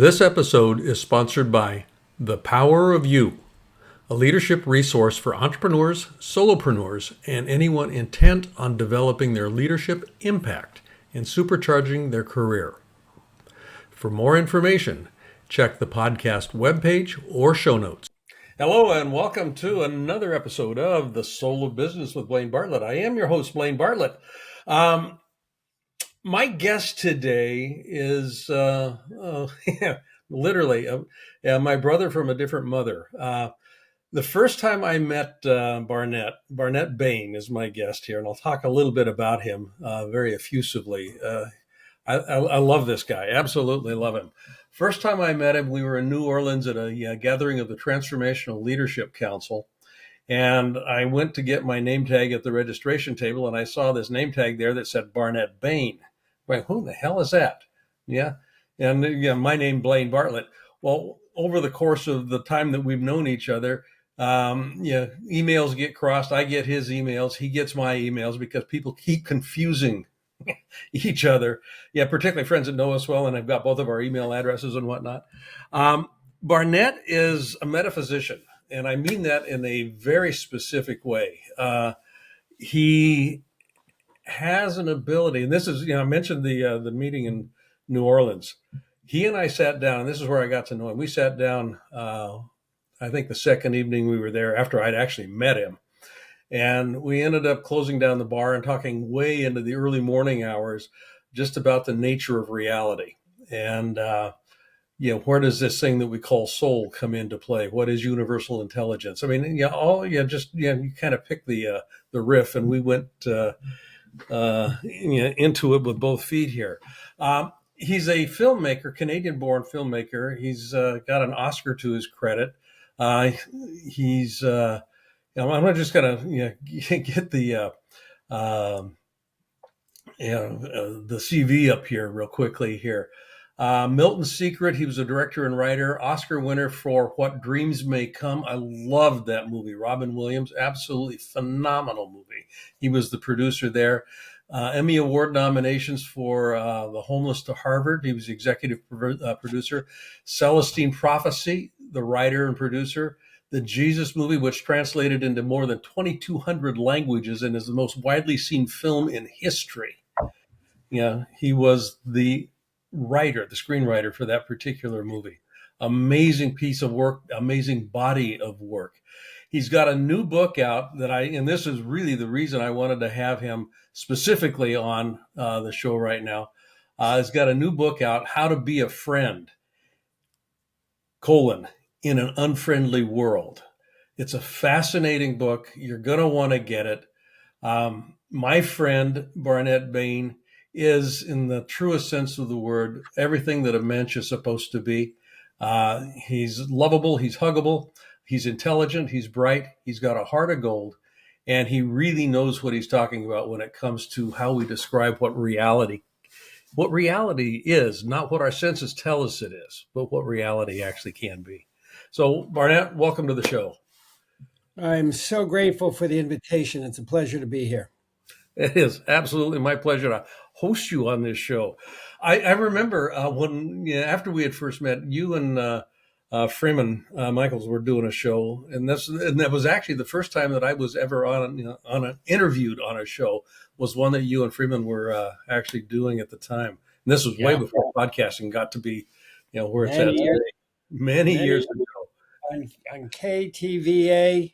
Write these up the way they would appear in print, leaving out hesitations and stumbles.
This episode is sponsored by The Power of You, a leadership resource for entrepreneurs, solopreneurs, and anyone intent on developing their leadership impact and supercharging their career. For more information, check the podcast webpage or show notes. Hello, and welcome to another episode of The Soul of Business with Blaine Bartlett. I am your host, Blaine Bartlett. My guest today is literally my brother from a different mother. The first time I met Barnet Bain is my guest here, and I'll talk a little bit about him very effusively. I love this guy, absolutely love him. First time I met him, we were in New Orleans at a gathering of the Transformational Leadership Council. And I went to get my name tag at the registration table, and I saw this name tag there that said Barnet Bain. Like, who the hell is that? Yeah. And my name, Blaine Bartlett. Well, over the course of the time that we've known each other, emails get crossed. I get his emails. He gets my emails because people keep confusing each other. Yeah, particularly friends that know us well, and I've got both of our email addresses and whatnot. Barnet is a metaphysician, and I mean that in a very specific way. He has an ability, and this is, I mentioned the meeting in New Orleans. He and I sat down, and this is where I got to know him. We sat down, I think the second evening we were there after I'd actually met him. And we ended up closing down the bar and talking way into the early morning hours just about the nature of reality. And, where does this thing that we call soul come into play? What is universal intelligence? I mean, you kind of pick the riff, and we went into it with both feet here. He's a filmmaker, Canadian-born filmmaker. He's got an Oscar to his credit. I'm just going to get the CV up here real quickly here. Milton's Secret, he was a director and writer, Oscar winner for What Dreams May Come. I loved that movie. Robin Williams, absolutely phenomenal movie. He was the producer there. Emmy Award nominations for The Homeless to Harvard. He was the executive producer. Celestine Prophecy, the writer and producer. The Jesus Movie, which translated into more than 2,200 languages and is the most widely seen film in history. He was the screenwriter for that particular movie. Amazing piece of work, amazing body of work. He's got a new book out and this is really the reason I wanted to have him specifically on the show right now. He's got a new book out, How to Be a Friend, in an Unfriendly World. It's a fascinating book. You're going to want to get it. My friend, Barnet Bain, is, in the truest sense of the word, everything that a mensch is supposed to be. He's lovable, he's huggable, he's intelligent, he's bright, he's got a heart of gold, and he really knows what he's talking about when it comes to how we describe what reality is, not what our senses tell us it is, but what reality actually can be. So, Barnet, welcome to the show. I'm so grateful for the invitation. It's a pleasure to be here. It is absolutely my pleasure to host you on this show. I remember after we had first met, you and Freeman Michaels were doing a show, and that was actually the first time that I was ever interviewed on a show. Was one that you and Freeman were actually doing at the time. And this was way before podcasting got to be, where it's at today. Many years ago. On KTVA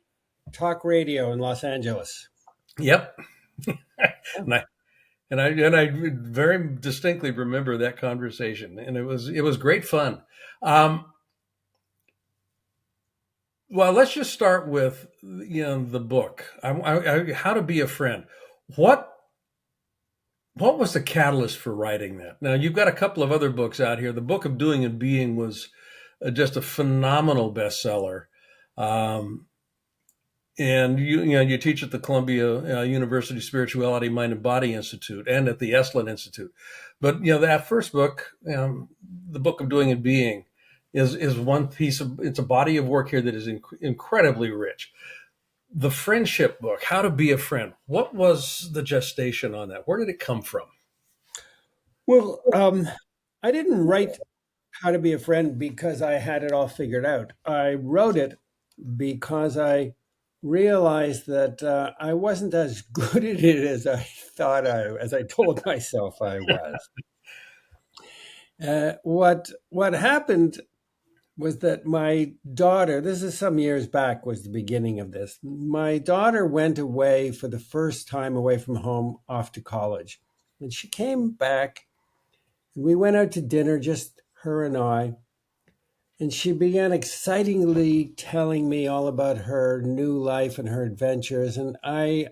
Talk Radio in Los Angeles. Yep. And I very distinctly remember that conversation, and it was great fun. Well, let's just start with the book. How to Be a Friend. What was the catalyst for writing that? Now, you've got a couple of other books out here. The Book of Doing and Being was just a phenomenal bestseller. And you teach at the Columbia University Spirituality, Mind and Body Institute and at the Esalen Institute. But that first book, The Book of Doing and Being, is one piece of, it's a body of work here that is incredibly rich. The friendship book, How to Be a Friend. What was the gestation on that? Where did it come from? Well, I didn't write How to Be a Friend because I had it all figured out. I wrote it because I realized that I wasn't as good at it as as I told myself I was. What happened was that my daughter, this is some years back, was the beginning of this. My daughter went away for the first time away from home off to college. And she came back and we went out to dinner, just her and I. And she began excitingly telling me all about her new life and her adventures. And I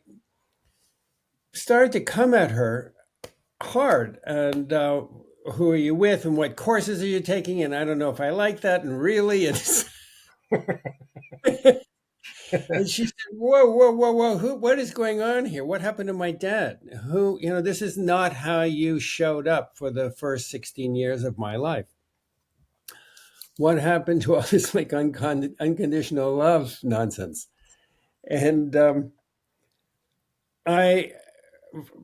started to come at her hard. And who are you with? And what courses are you taking? And I don't know if I like that. And really, it's. And she said, "Whoa, whoa, whoa, whoa! What is going on here? What happened to my dad? This is not how you showed up for the first 16 years of my life. What happened to all this like unconditional love nonsense?" And I,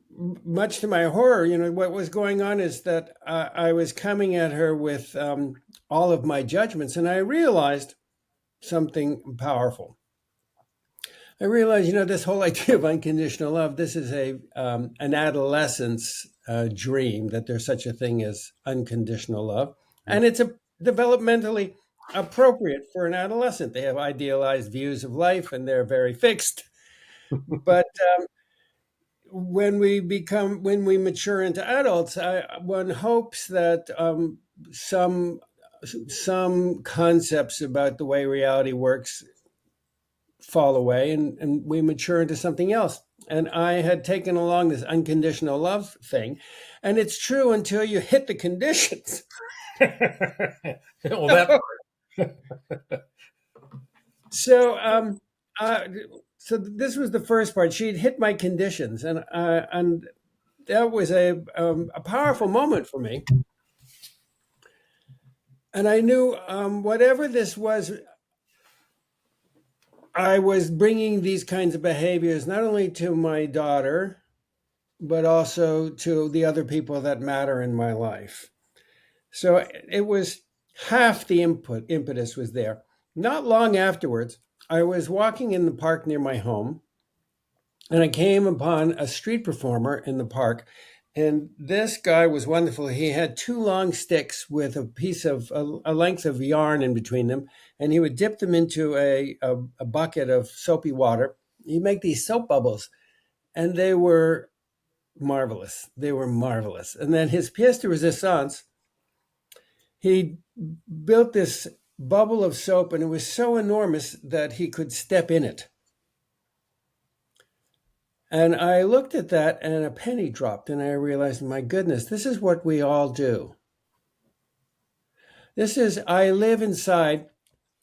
much to my horror, what was going on is that I was coming at her with all of my judgments, and I realized something powerful. I realized, this whole idea of unconditional love, this is an adolescent's dream that there's such a thing as unconditional love. And it's developmentally appropriate for an adolescent. They have idealized views of life and they're very fixed. But when we mature into adults, one hopes that some concepts about the way reality works fall away and we mature into something else. And I had taken along this unconditional love thing. And it's true until you hit the conditions. Well, that So, so this was the first part. She'd hit my conditions, and that was a powerful moment for me. And I knew whatever this was, I was bringing these kinds of behaviors not only to my daughter, but also to the other people that matter in my life. So it was half the impetus was there. Not long afterwards, I was walking in the park near my home, and I came upon a street performer in the park. And this guy was wonderful. He had two long sticks with a length of yarn in between them, and he would dip them into a bucket of soapy water. He'd make these soap bubbles, and they were marvelous. They were marvelous. And then his pièce de résistance, he built this bubble of soap, and it was so enormous that he could step in it. And I looked at that and a penny dropped, and I realized, my goodness, this is what we all do. I live inside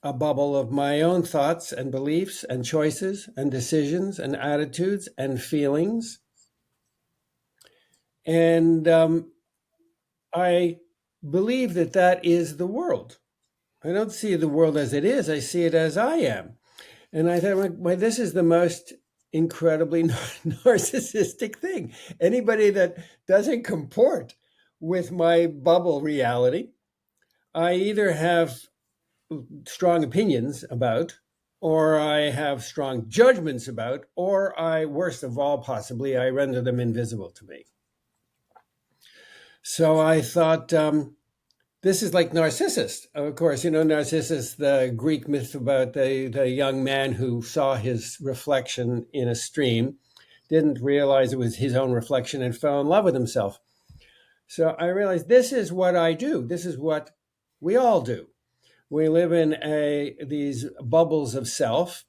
a bubble of my own thoughts and beliefs and choices and decisions and attitudes and feelings. And I believe that is the world. I don't see the world as it is. I see it as I am. And I thought, well, this is the most incredibly narcissistic thing. Anybody that doesn't comport with my bubble reality, I either have strong opinions about, or I have strong judgments about, or worst of all, possibly, I render them invisible to me. So I thought, this is like Narcissus. Of course, Narcissus, the Greek myth about the young man who saw his reflection in a stream, didn't realize it was his own reflection and fell in love with himself. So I realized this is what I do. This is what we all do. We live in these bubbles of self.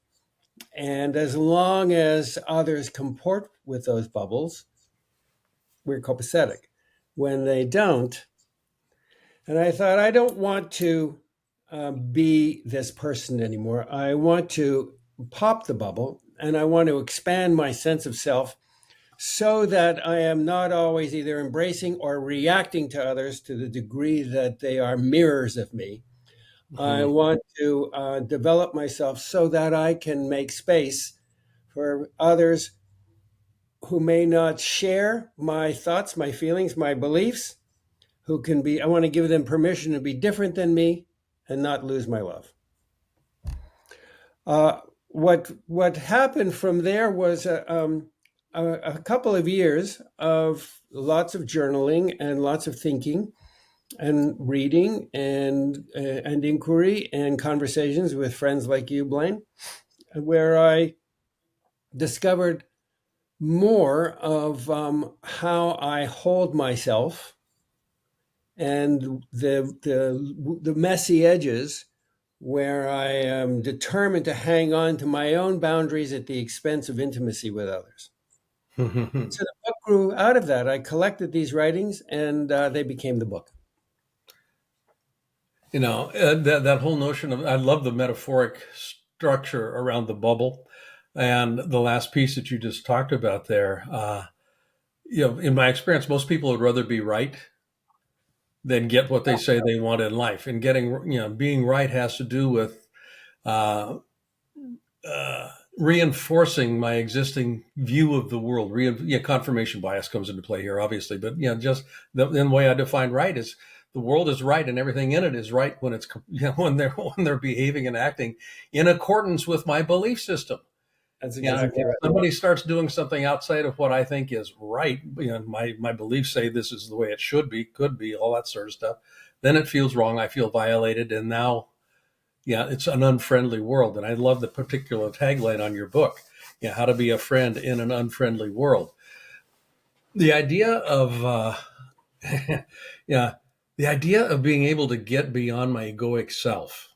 And as long as others comport with those bubbles, we're copacetic. When they don't, and I thought, I don't want to be this person anymore. I want to pop the bubble and I want to expand my sense of self so that I am not always either embracing or reacting to others to the degree that they are mirrors of me. Mm-hmm. I want to develop myself so that I can make space for others who may not share my thoughts, my feelings, my beliefs, I want to give them permission to be different than me and not lose my love. What happened from there was a couple of years of lots of journaling and lots of thinking and reading and inquiry and conversations with friends like you, Blaine, where I discovered more of how I hold myself and the messy edges where I am determined to hang on to my own boundaries at the expense of intimacy with others. So the book grew out of that. I collected these writings and they became the book. That whole notion of, I love the metaphoric structure around the bubble, and the last piece that you just talked about there. In my experience, most people would rather be right than get what they say they want in life. And being right has to do with uh, reinforcing my existing view of the world. Confirmation bias comes into play here, obviously, but just the way I define right is the world is right and everything in it is right when it's when they're behaving and acting in accordance with my belief system. That's exactly right. If somebody starts doing something outside of what I think is right, my beliefs say this is the way it should be, could be, all that sort of stuff. Then it feels wrong. I feel violated, and now, it's an unfriendly world. And I love the particular tagline on your book, how to be a friend in an unfriendly world. The idea of, the idea of being able to get beyond my egoic self.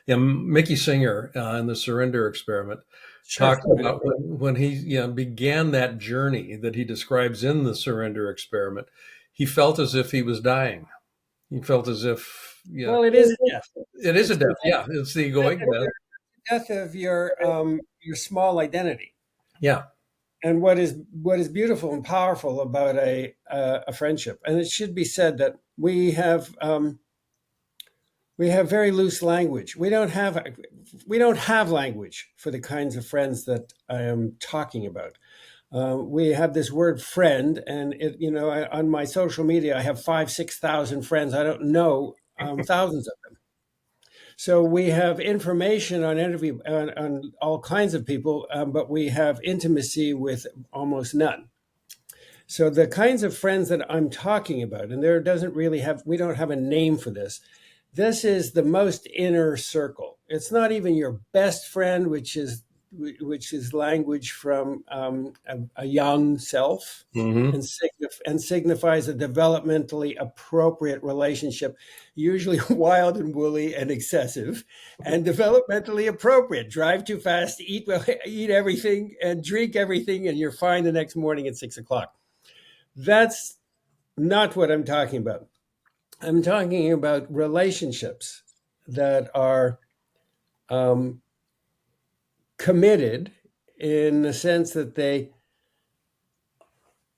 Mickey Singer in the Surrender Experiment talked about when he began that journey that he describes in the Surrender Experiment. He felt as if he was dying. He felt as if well, it is a death. It is a death. Yeah, it's the egoic death. Death of your small identity. Yeah. And what is beautiful and powerful about a friendship, and it should be said that we have very loose language. We don't have language for the kinds of friends that I am talking about. We have this word friend, and on my social media, I have 5,000-6,000 friends. I don't know thousands of them. So we have information on all kinds of people, but we have intimacy with almost none. So the kinds of friends that I'm talking about, and we don't have a name for this. This is the most inner circle. It's not even your best friend, which is language from a young self, Mm-hmm. and signifies a developmentally appropriate relationship, usually wild and woolly and excessive, and developmentally appropriate. Drive too fast, eat everything, and drink everything, and you're fine the next morning at 6:00. That's not what I'm talking about. I'm talking about relationships that are committed in the sense that they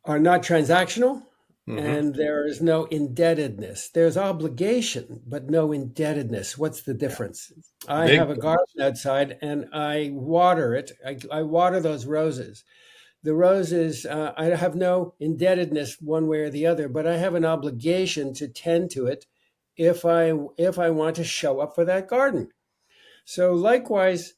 are not transactional, and there is no indebtedness. There's obligation, but no indebtedness. What's the difference? I have a garden outside and I water it. I water those roses. The roses, I have no indebtedness one way or the other, but I have an obligation to tend to it if I want to show up for that garden. So likewise,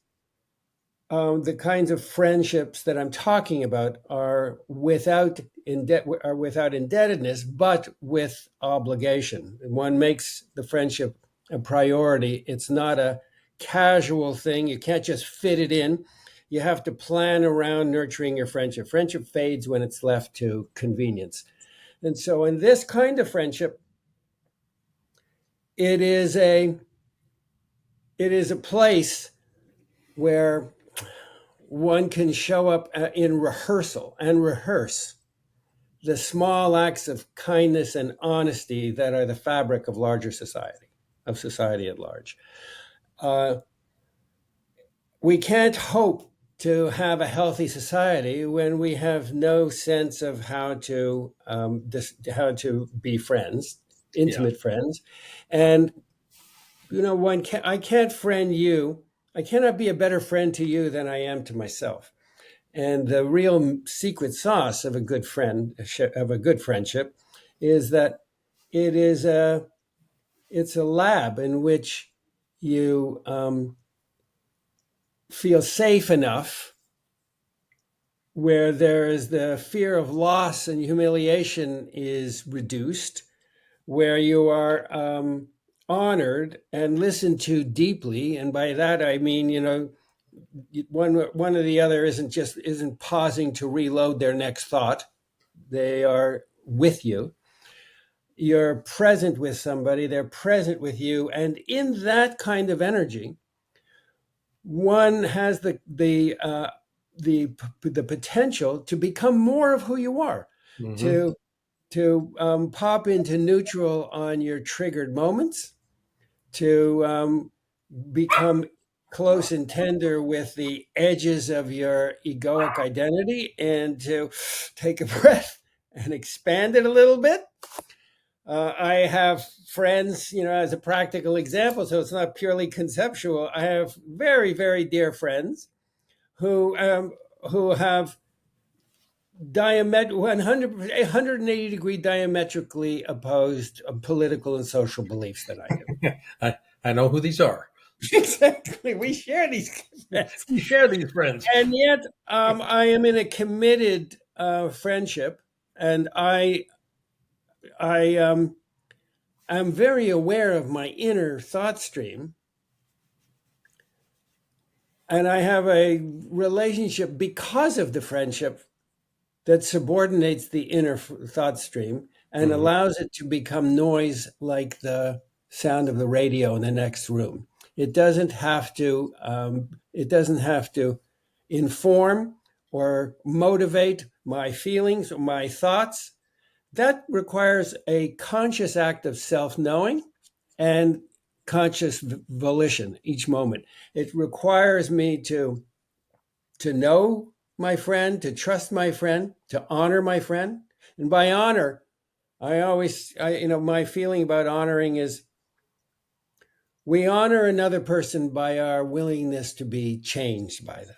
the kinds of friendships that I'm talking about are without indebtedness, but with obligation. One makes the friendship a priority. It's not a casual thing. You can't just fit it in. You have to plan around nurturing your friendship. Friendship fades when it's left to convenience. And so in this kind of friendship, it is a place where one can show up in rehearsal and rehearse the small acts of kindness and honesty that are the fabric of society at large. We can't hope to have a healthy society when we have no sense of how to be friends, intimate friends, and I can't friend you. I cannot be a better friend to you than I am to myself. And the real secret sauce of a good friendship, is that it is it's a lab in which you feel safe enough, where there is the fear of loss and humiliation is reduced, where you are honored and listened to deeply. And by that I mean, one or the other isn't pausing to reload their next thought. They are with you. You're present with somebody, they're present with you, and in that kind of energy, one has the potential to become more of who you are, Mm-hmm. to pop into neutral on your triggered moments, to become close and tender with the edges of your egoic identity, and to take a breath and expand it a little bit. I have friends, as a practical example, so it's not purely conceptual. I have very, very dear friends who have 180-degree diametrically opposed political and social beliefs than I do. I know who these are. Exactly. We share these friends. We share these friends. And yet, I am in a committed friendship, and I'm very aware of my inner thought stream, and I have a relationship because of the friendship that subordinates the inner thought stream and Mm-hmm. allows it to become noise like the sound of the radio in the next room. It doesn't have to. It doesn't have to inform or motivate my feelings or my thoughts. That requires a conscious act of self-knowing and conscious volition each moment. It requires me to know my friend, to trust my friend, to honor my friend. And by honor, my feeling about honoring is we honor another person by our willingness to be changed by them.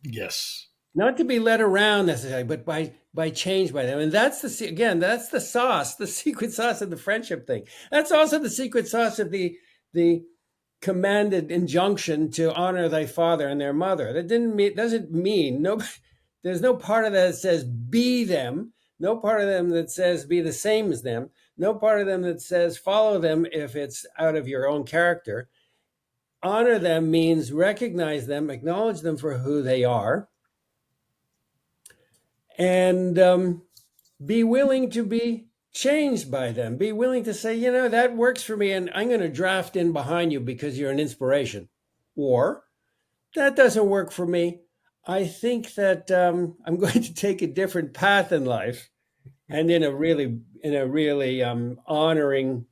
Yes. Not to be led around necessarily, but by changed by them. And that's that's the sauce, the secret sauce of the friendship thing. That's also the secret sauce of the commanded injunction to honor thy father and their mother. That doesn't mean there's no part of that says be them, no part of them that says be the same as them, no part of them that says follow them if it's out of your own character. Honor them means recognize them, acknowledge them for who they are, and be willing to be changed by them. Be willing to say, that works for me, and I'm going to draft in behind you because you're an inspiration. Or that doesn't work for me. I think that I'm going to take a different path in life, and in a really honoring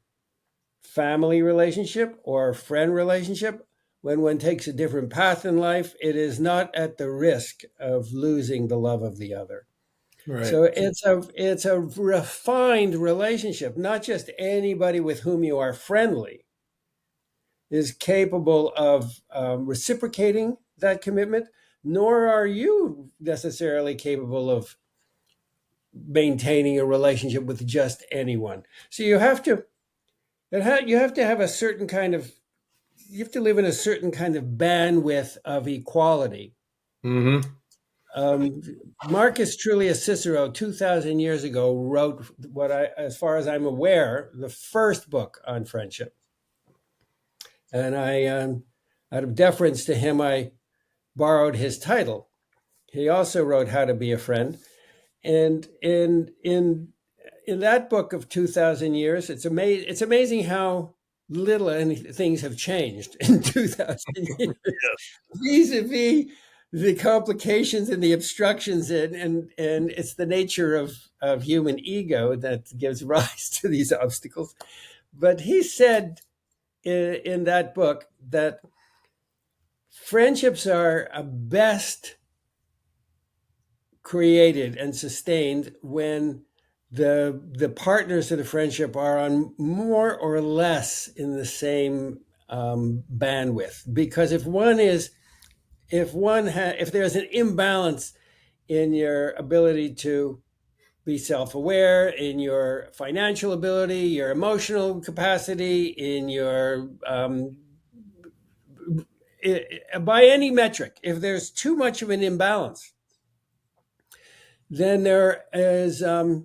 family relationship or friend relationship. When one takes a different path in life, it is not at the risk of losing the love of the other. Right. So it's a refined relationship. Not just anybody with whom you are friendly is capable of reciprocating that commitment, nor are you necessarily capable of maintaining a relationship with just anyone. So you have to have a certain kind of you have to live in a certain kind of bandwidth of equality. Mm-hmm. Um, Marcus Tullius Cicero, 2,000 years ago, wrote as far as I'm aware, the first book on friendship. And out of deference to him, I borrowed his title. He also wrote How to Be a Friend. And in that book of 2,000 years, it's amazing how little things have changed in 2,000 years. Yes. Vis-a-vis the complications and the obstructions, and it's the nature of human ego that gives rise to these obstacles. But he said in that book that friendships are best created and sustained when the partners of the friendship are on more or less in the same bandwidth. Because if there's an imbalance in your ability to be self-aware in your financial ability, your emotional capacity, in your by any metric. If there's too much of an imbalance, then there is a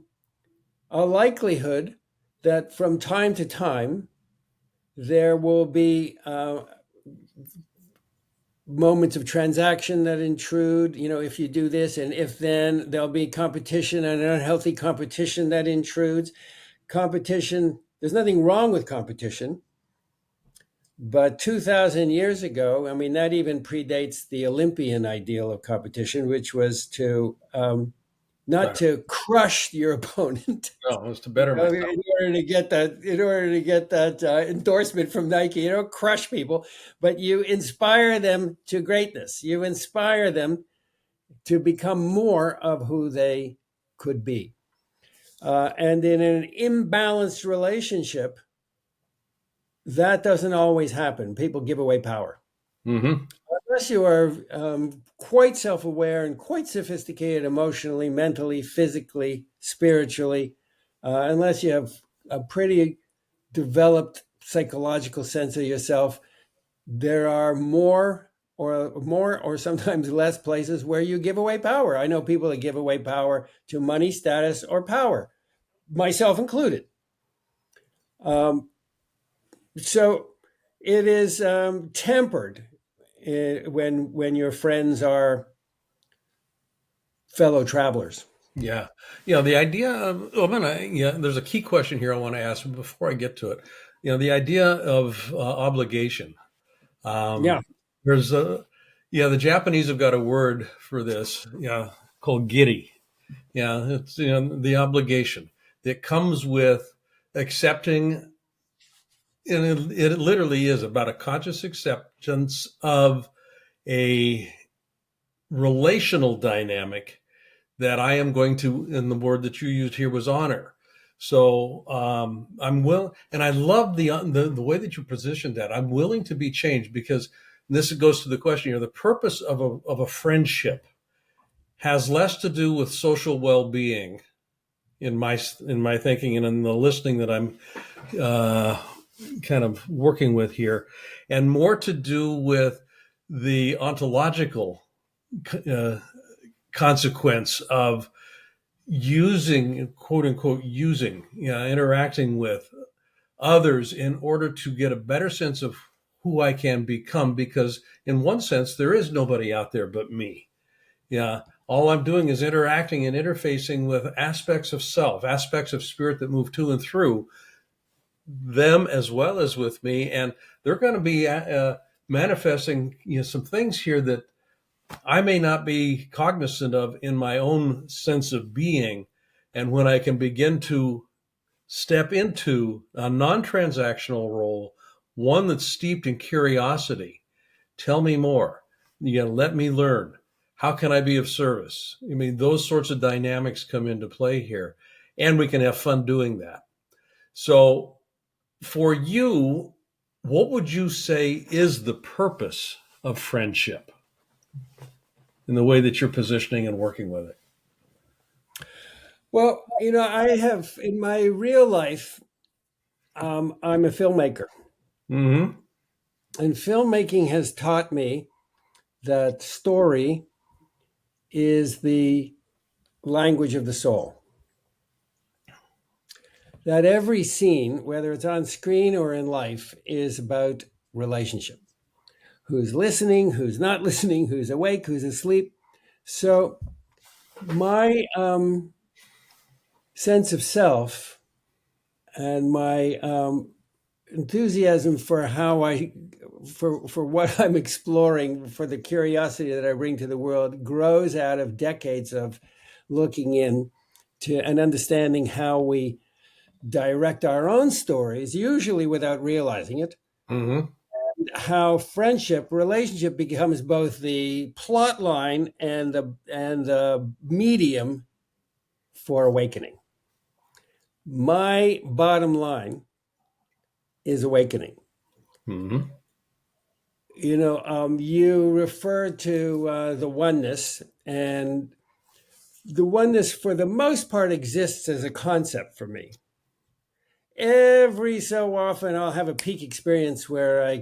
likelihood that from time to time there will be moments of transaction that intrude. If you do this and if then, there'll be competition, and an unhealthy competition that intrudes. Competition, there's nothing wrong with competition, but 2,000 years ago, I mean, that even predates the Olympian ideal of competition, which was to not Right. to crush your opponent. No, it was to better In myself. order to get that endorsement from Nike. You don't crush people, but you inspire them to greatness. You inspire them to become more of who they could be. And in an imbalanced relationship, that doesn't always happen. People give away power. Mm-hmm. Unless you are quite self-aware and quite sophisticated emotionally, mentally, physically, spiritually, unless you have a pretty developed psychological sense of yourself, there are more or sometimes less places where you give away power. I know people that give away power to money, status, or power, myself included. So it is tempered when your friends are fellow travelers. Yeah. The idea of, there's a key question here I want to ask before I get to it. The idea of obligation. Yeah. Um, there's the Japanese have got a word for this, called giri. Yeah. It's, the obligation that comes with accepting, and it literally is about a conscious acceptance of a relational dynamic that I am going to, and the word that you used here was honor. So I'm willing, and I love the way that you positioned that. I'm willing to be changed because this goes to the question here. The purpose of a friendship has less to do with social well-being in my thinking and in the listening that I'm uh, kind of working with here, and more to do with the ontological uh, consequence of using, quote unquote, interacting with others in order to get a better sense of who I can become. Because in one sense, there is nobody out there but me. Yeah. All I'm doing is interacting and interfacing with aspects of self, aspects of spirit that move to and through them as well as with me. And they're going to be manifesting some things here that I may not be cognizant of in my own sense of being. And when I can begin to step into a non transactional role, one that's steeped in curiosity, tell me more, let me learn. How can I be of service? I mean, those sorts of dynamics come into play here, and we can have fun doing that. So, for you, what would you say is the purpose of friendship in the way that you're positioning and working with it? Well, I have in my real life, I'm a filmmaker, Mm-hmm. and filmmaking has taught me that story is the language of the soul. That every scene, whether it's on screen or in life, is about relationship. Who's listening, who's not listening, who's awake, who's asleep. So my sense of self and my enthusiasm for how for what I'm exploring, for the curiosity that I bring to the world, grows out of decades of looking in to and understanding how we direct our own stories, usually without realizing it. Mm-hmm. How relationship becomes both the plot line and the medium for awakening. My bottom line is awakening. Mm-hmm. You refer to the oneness, and the oneness, for the most part, exists as a concept for me. Every so often, I'll have a peak experience where I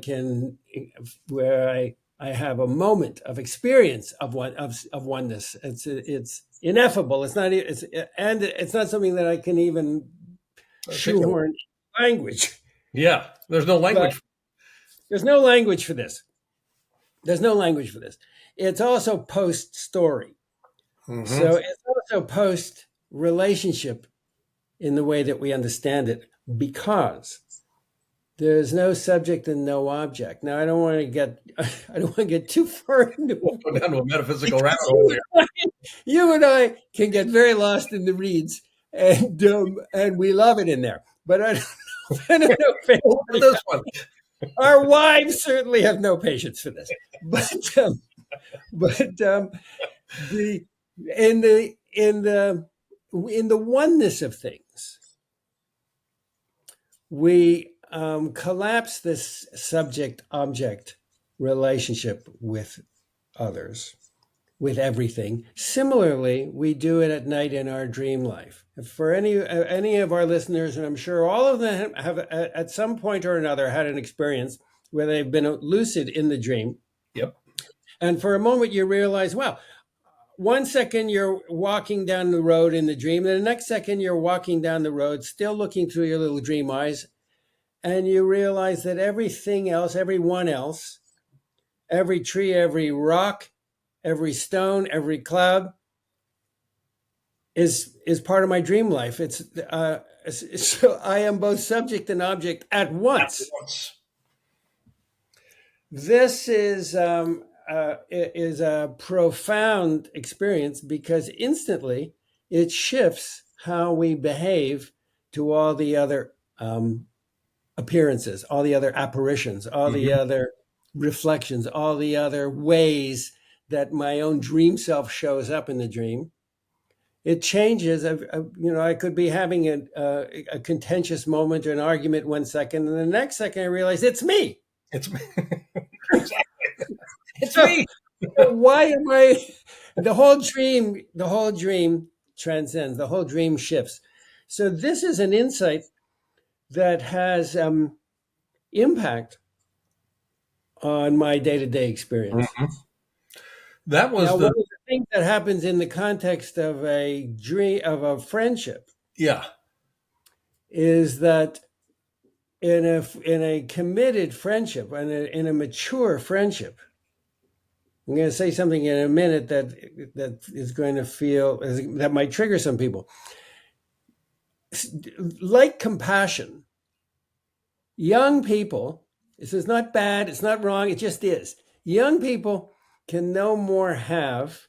have a moment of experience of oneness. It's ineffable. It's not something that I can even shoehorn language. Yeah, there's no But language. there's no language for this. There's no language for this. It's also post story. So it's also post relationship in the way that we understand it, because there's no subject and no object. Now, I don't want to get too far into We'll go down to a metaphysical rabbit hole you here. and you and I can get very lost in the reeds, and we love it in there. But I don't know if anybody This one. our wives certainly have no patience for this. But the in the oneness of things, we collapse this subject object relationship with others, with everything. Similarly, we do it at night in our dream life. For any of our listeners, and I'm sure all of them have at some point or another had an experience where they've been lucid in the dream. Yep. And for a moment you realize, wow, 1 second you're walking down the road in the dream, and the next second you're walking down the road still looking through your little dream eyes, and you realize that everything else, everyone else, every tree, every rock, every stone, every cloud is part of my dream life. It's so I am both subject and object at once. This is a profound experience, because instantly it shifts how we behave to all the other appearances, all the other apparitions, all the other reflections, all the other ways that my own dream self shows up in the dream. It changes. I could be having a contentious moment or an argument 1 second, and the next second I realize it's me. It's me. Exactly. It's So, me. why am I? The whole dream transcends. The whole dream shifts. So this is an insight that has impact on my day-to-day experience. That was Now, one of the things that happens in the context of a dream, of a friendship, is that in a committed friendship, and in a mature friendship, I'm going to say something in a minute that is going to that might trigger some people. Like compassion, young people, this is not bad, it's not wrong, it just is. Young people can no more have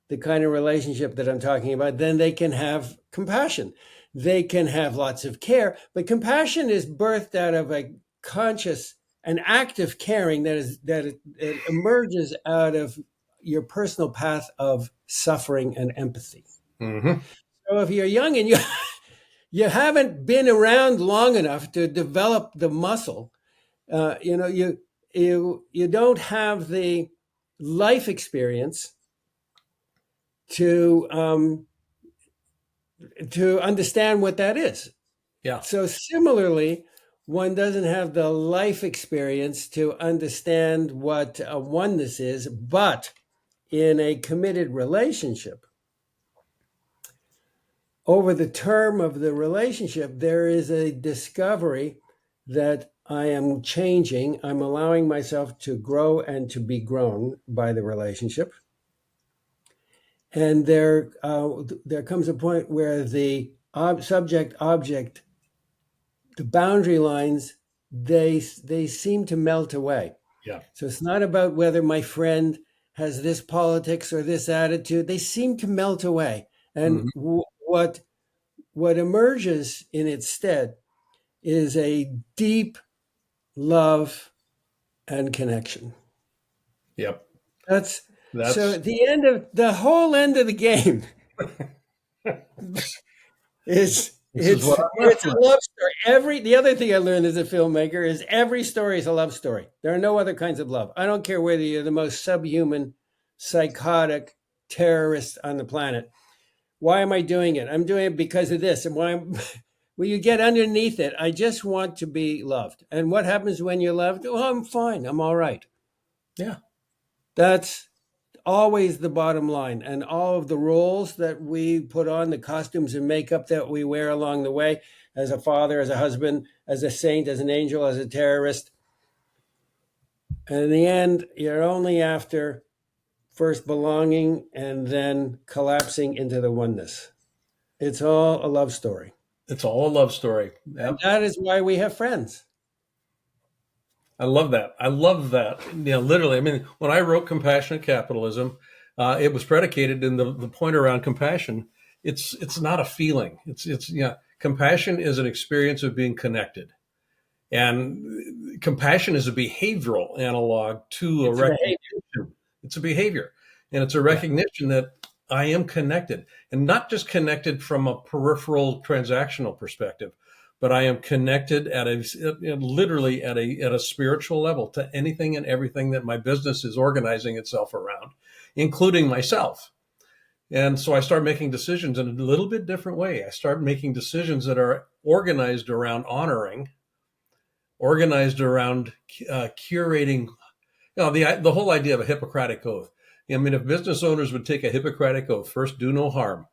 the kind of relationship that I'm talking about than they can have compassion. They can have lots of care, but compassion is birthed out of a conscious and active caring that emerges out of your personal path of suffering and empathy. So if you're young and you haven't been around long enough to develop the muscle, you don't have the life experience to understand what that is. Yeah. So similarly, one doesn't have the life experience to understand what a oneness is, but in a committed relationship, over the term of the relationship, there is a discovery that I am changing. I'm allowing myself to grow and to be grown by the relationship. And there comes a point where the subject-object, the boundary lines, they seem to melt away. Yeah. So it's not about whether my friend has this politics or this attitude. They seem to melt away. And what emerges in its stead is a deep love and connection. Yep. That's so at the whole end of the game it's a love story. The other thing I learned as a filmmaker is every story is a love story. There are no other kinds of love. I don't care whether you're the most subhuman, psychotic terrorist on the planet. Why am I doing it? I'm doing it because of this. And why? Well, you get underneath it. I just want to be loved. And what happens when you're loved? Oh, I'm fine. I'm all right. Yeah. That's always the bottom line. And all of the roles that we put on, the costumes and makeup that we wear along the way, as a father, as a husband, as a saint, as an angel, as a terrorist. And in the end, you're only after first belonging and then collapsing into the oneness. It's all a love story. It's all a love story. And Yep. that is why we have friends. I love that. I love that. Literally, I mean, when I wrote Compassionate Capitalism, it was predicated in the point around compassion. It's not a feeling. Compassion is an experience of being connected. And compassion is a behavioral analog to a It's a behavior. recognition. It's a behavior. And it's a Yeah. recognition that I am connected, and not just connected from a peripheral transactional perspective, but I am connected at literally at a spiritual level to anything and everything that my business is organizing itself around, including myself. And so I start making decisions in a little bit different way. I start making decisions that are organized around honoring, organized around curating. The whole idea of a Hippocratic oath. I mean, if business owners would take a Hippocratic oath, first, do no harm,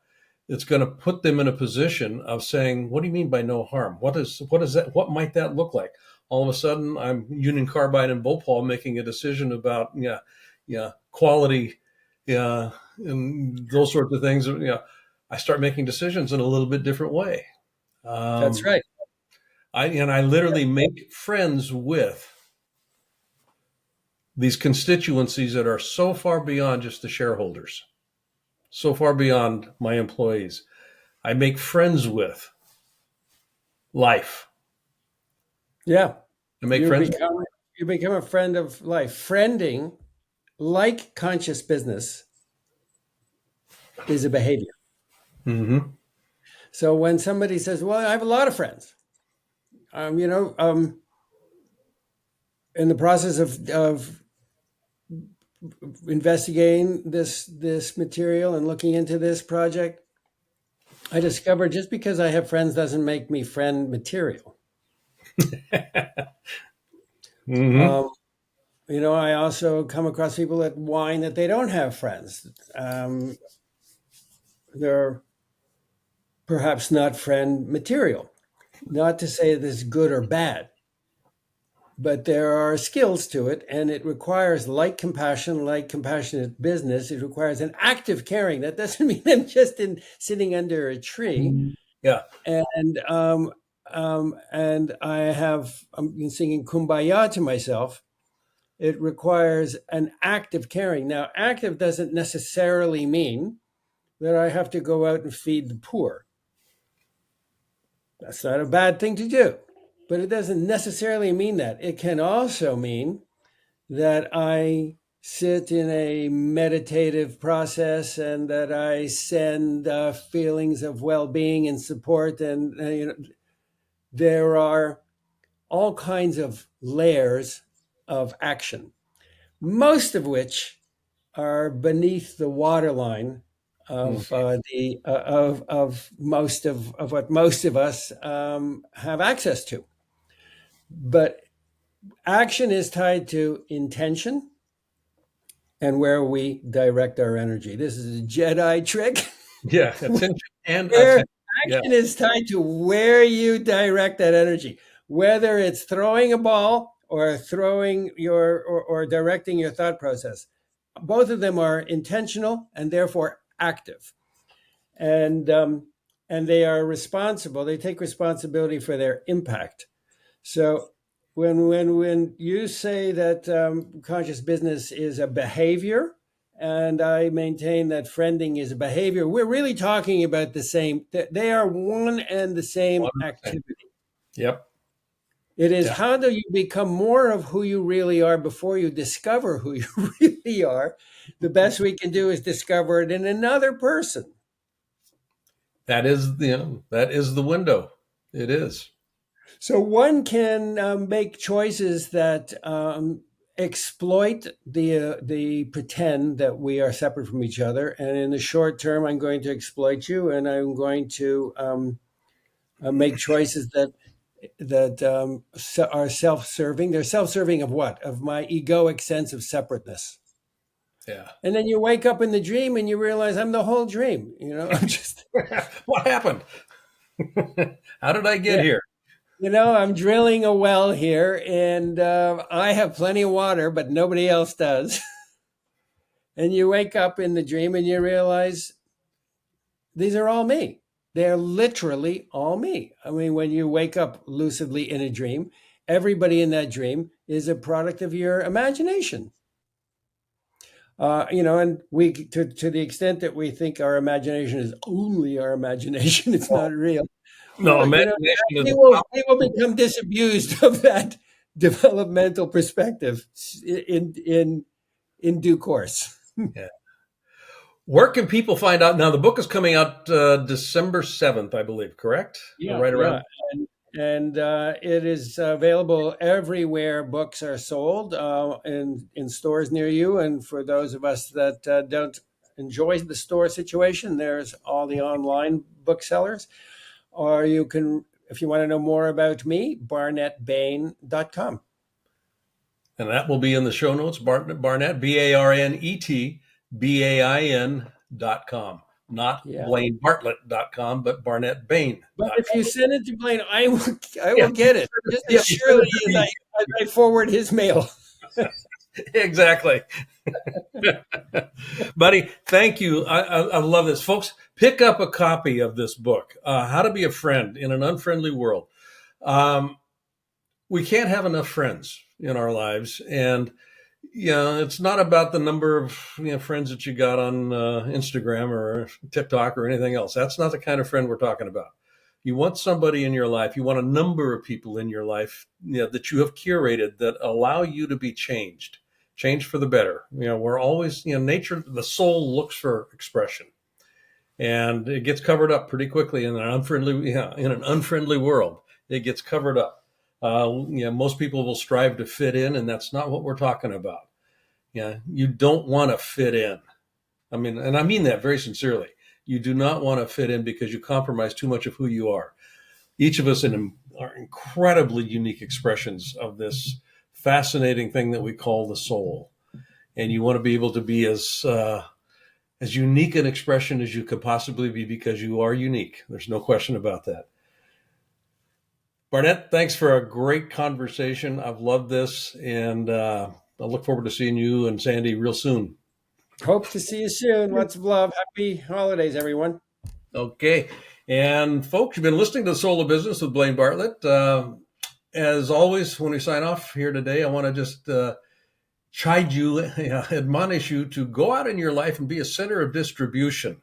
it's going to put them in a position of saying, what do you mean by no harm? What is that? What might that look like? All of a sudden, I'm Union Carbide and Bhopal making a decision about quality, and those sorts of things. I start making decisions in a little bit different way. That's Um, right. I literally make friends with these constituencies that are so far beyond just the shareholders, so far beyond my employees. I make friends with life. Yeah. I make You friends. become you become a friend of life. Friending, like conscious business, is a behavior. Mm-hmm. So when somebody says, "Well, I have a lot of friends," um, you know, um, in the process of investigating this material and looking into this project, I discovered just because I have friends doesn't make me friend material. Mm-hmm. Um, I also come across people that whine that they don't have friends. They're perhaps not friend material. Not to say this is good or bad, but there are skills to it, and it requires, like compassion, like compassionate business, it requires an active caring. That doesn't mean I'm just sitting under a tree. Yeah. And I'm singing Kumbaya to myself. It requires an active caring. Now, active doesn't necessarily mean that I have to go out and feed the poor. That's not a bad thing to do, but it doesn't necessarily mean that. It can also mean that I sit in a meditative process and that I send feelings of well-being and support. And there are all kinds of layers of action, most of which are beneath the waterline of most of what most of us have access to. But action is tied to intention and where we direct our energy. This is a Jedi trick. Yeah. Attention and Where attention. Yeah. action is tied to where you direct that energy, whether it's throwing a ball or or directing your thought process. Both of them are intentional and therefore active, and and they are responsible. They take responsibility for their impact. So when you say that conscious business is a behavior, and I maintain that friending is a behavior, we're really talking about the same. They are one and the same 100%. activity. Yep. It is Yeah. how do you become more of who you really are before you discover who you really are. The best we can do is discover it in another person. That is the window. It is. So one can make choices that exploit the pretend that we are separate from each other, and in the short term, I'm going to exploit you, and I'm going to make choices that are self-serving. They're self-serving of what? Of my egoic sense of separateness. Yeah. And then you wake up in the dream and you realize I'm the whole dream. I'm just What happened? How did I get here? I'm drilling a well here, and I have plenty of water, but nobody else does. And you wake up in the dream and you realize these are all me. They're literally all me. I mean, when you wake up lucidly in a dream, everybody in that dream is a product of your imagination. And we, to the extent that we think our imagination is only our imagination, it's not real. No, imagination is we will become disabused of that developmental perspective in due course. Yeah. Where can people find out? Now, the book is coming out December 7th, I believe, correct? Yeah, right around. Yeah. And it is available everywhere books are sold, in stores near you. And for those of us that don't enjoy the store situation, there's all the online booksellers. Or you can, if you want to know more about me, barnetbain.com. And that will be in the show notes, Barnett, BarnetBain.com. Not BlaineBartlett.com, but BarnetBain.com. But if you send it to Blaine, I will get it. Just as surely as I forward his mail. Exactly. Buddy, thank you. I love this. Folks, pick up a copy of this book, How to Be a Friend in an Unfriendly World. We can't have enough friends in our lives. And it's not about the number of friends that you got on Instagram or TikTok or anything else. That's not the kind of friend we're talking about. You want somebody in your life. You want a number of people in your life that you have curated that allow you to be changed for the better. We're always, nature, the soul looks for expression, and it gets covered up pretty quickly in an unfriendly world. It gets covered up. Most people will strive to fit in, and that's not what we're talking about. You don't want to fit in. I mean that very sincerely. You do not want to fit in because you compromise too much of who you are. Each of us are incredibly unique expressions of this fascinating thing that we call the soul. And you want to be able to be as unique an expression as you could possibly be, because you are unique. There's no question about that. Barnett, thanks for a great conversation. I've loved this, and I look forward to seeing you and Sandy real soon. Hope to see you soon. Lots of love. Happy holidays, everyone. Okay. And folks, you've been listening to The Soul of Business with Blaine Bartlett. As always, when we sign off here today, I want to just chide you, admonish you to go out in your life and be a center of distribution.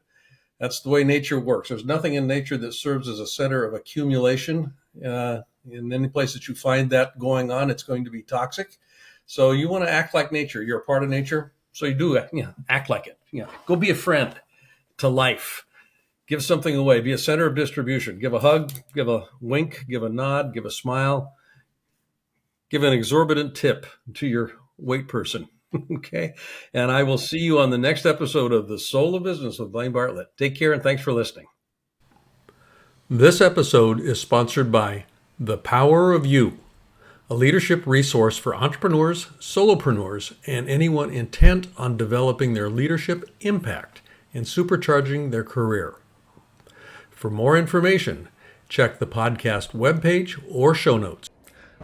That's the way nature works. There's nothing in nature that serves as a center of accumulation. In any place that you find that going on, it's going to be toxic. So you want to act like nature. You're a part of nature. So you do act like it. Go be a friend to life. Give something away. Be a center of distribution. Give a hug, give a wink, give a nod, give a smile. Give an exorbitant tip to your wait person. Okay. And I will see you on the next episode of The Soul of Business with Blaine Bartlett. Take care, and thanks for listening. This episode is sponsored by The Power of You, a leadership resource for entrepreneurs, solopreneurs, and anyone intent on developing their leadership impact and supercharging their career. For more information, check the podcast webpage or show notes.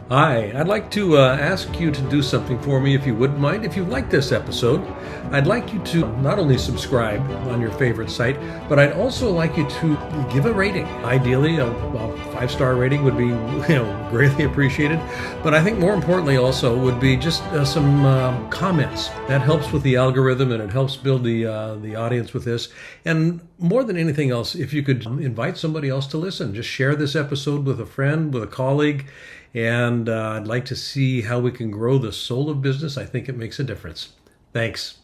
Hi, I'd like to ask you to do something for me, if you wouldn't mind. If you like this episode, I'd like you to not only subscribe on your favorite site, but I'd also like you to give a rating. Ideally, a 5-star rating would be greatly appreciated. But I think more importantly also would be just some comments. That helps with the algorithm, and it helps build the audience with this. And more than anything else, if you could invite somebody else to listen, just share this episode with a friend, with a colleague. And I'd like to see how we can grow the soul of business. I think it makes a difference. Thanks.